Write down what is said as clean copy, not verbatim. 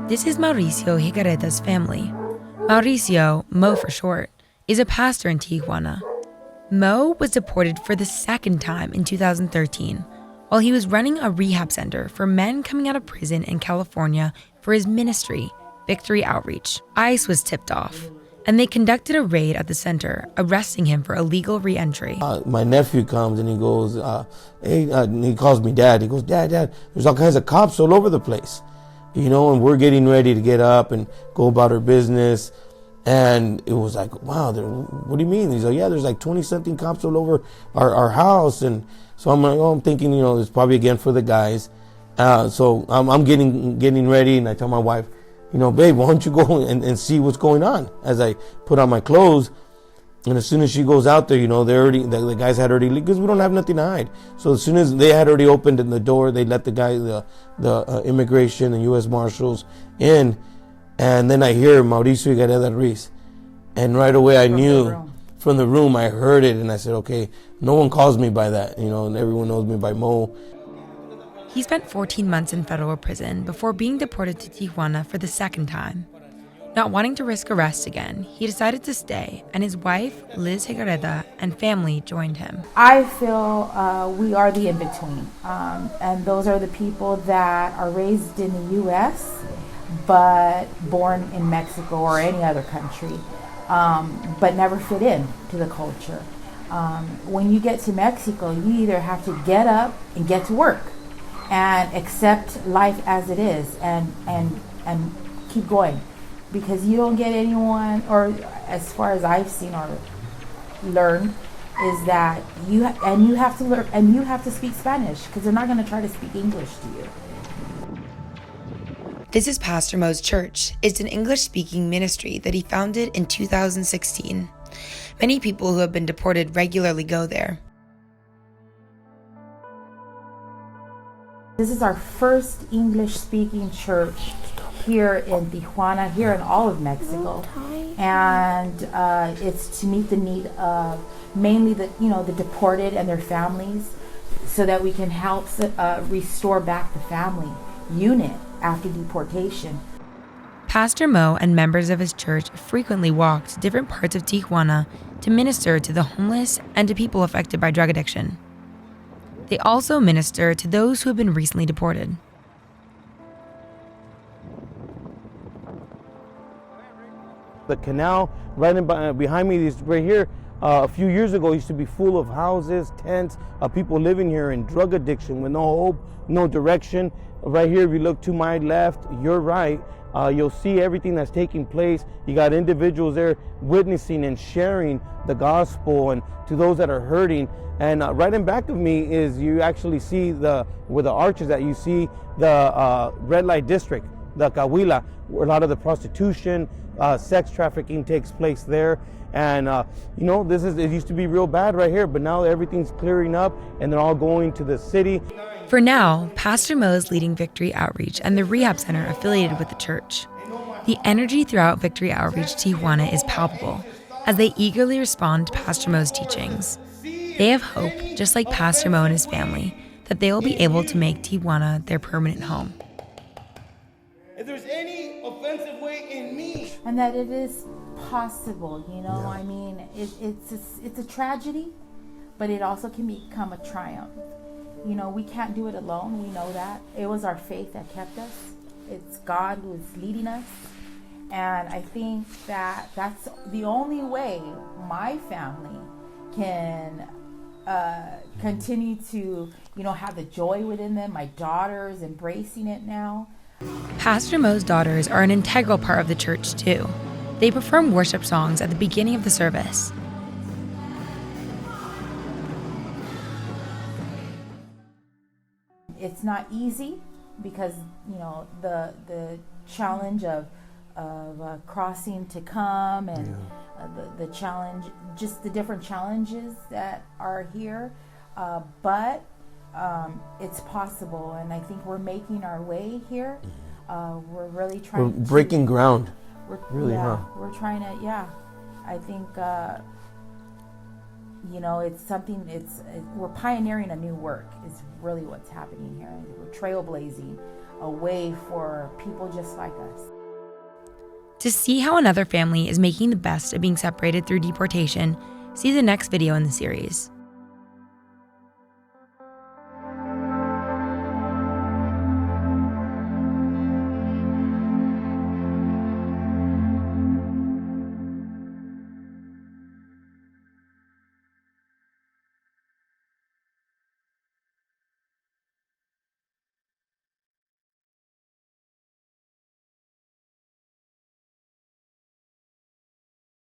This is Mauricio Higareda's family. Mauricio, Mo for short, is a pastor in Tijuana. Mo was deported for the second time in 2013 while he was running a rehab center for men coming out of prison in California for his ministry, Victory Outreach. ICE was tipped off, and they conducted a raid at the center, arresting him for illegal re-entry. My nephew comes and he goes, hey, and he calls me Dad. He goes, Dad, there's all kinds of cops all over the place. You know, and we're getting ready to get up and go about our business. And it was like, wow, what do you mean? He's like, yeah, there's like 20-something cops all over our house. And so I'm like, I'm thinking, it's probably again for the guys. So I'm getting ready, and I tell my wife, babe, why don't you go and see what's going on? As I put on my clothes, and as soon as she goes out there, the guys had already, because we don't have nothing to hide. So as soon as they had already opened the door, they let the guy, the immigration and U.S. Marshals in, and then I hear Mauricio Higareda, and right away I knew from the room, I heard it, and I said, okay, no one calls me by that, and everyone knows me by Mo. He spent 14 months in federal prison before being deported to Tijuana for the second time. Not wanting to risk arrest again, he decided to stay, and his wife, Liz Higareda, and family joined him. I feel we are the in-between, and those are the people that are raised in the U.S., but born in Mexico or any other country, but never fit in to the culture. When you get to Mexico, you either have to get up and get to work and accept life as it is and keep going, because you don't get anyone, or as far as I've seen or learned, is that you have to learn, and you have to speak Spanish, because they're not going to try to speak English to you. This is Pastor Mo's church. It's an English-speaking ministry that he founded in 2016. Many people who have been deported regularly go there. This is our first English-speaking church here in Tijuana, here in all of Mexico, and it's to meet the need of mainly the deported and their families, so that we can help restore back the family unit after deportation. Pastor Mo and members of his church frequently walked to different parts of Tijuana to minister to the homeless and to people affected by drug addiction. They also minister to those who have been recently deported. The canal right behind me is right here. A few years ago, it used to be full of houses, tents, people living here in drug addiction with no hope, no direction. Right here, if you look to my left, your right, you'll see everything that's taking place. You got individuals there witnessing and sharing the gospel, and to those that are hurting. And right in back of me is, you actually see where the arches that you see the red light district, the Cahuila, where a lot of the prostitution, sex trafficking takes place there. And it used to be real bad right here, but now everything's clearing up and they're all going to the city. For now, Pastor Mo is leading Victory Outreach and the rehab center affiliated with the church. The energy throughout Victory Outreach Tijuana is palpable as they eagerly respond to Pastor Mo's teachings. They have hope, just like Pastor Mo and his family, that they will be able to make Tijuana their permanent home. If there's any offensive way in me, and that it is possible, I mean, it's a tragedy, but it also can become a triumph. We can't do it alone. We know that. It was our faith that kept us. It's God who is leading us. And I think that that's the only way my family can continue to, have the joy within them. My daughter is embracing it now. Pastor Mo's daughters are an integral part of the church too. They perform worship songs at the beginning of the service. It's not easy because, the challenge of crossing to come, and the challenge, just the different challenges that are here, but it's possible, and I think we're making our way here. We're really trying. We're breaking ground. We're trying to. I think it's something. We're pioneering a new work. Is really what's happening here. We're trailblazing a way for people just like us. To see how another family is making the best of being separated through deportation, see the next video in the series.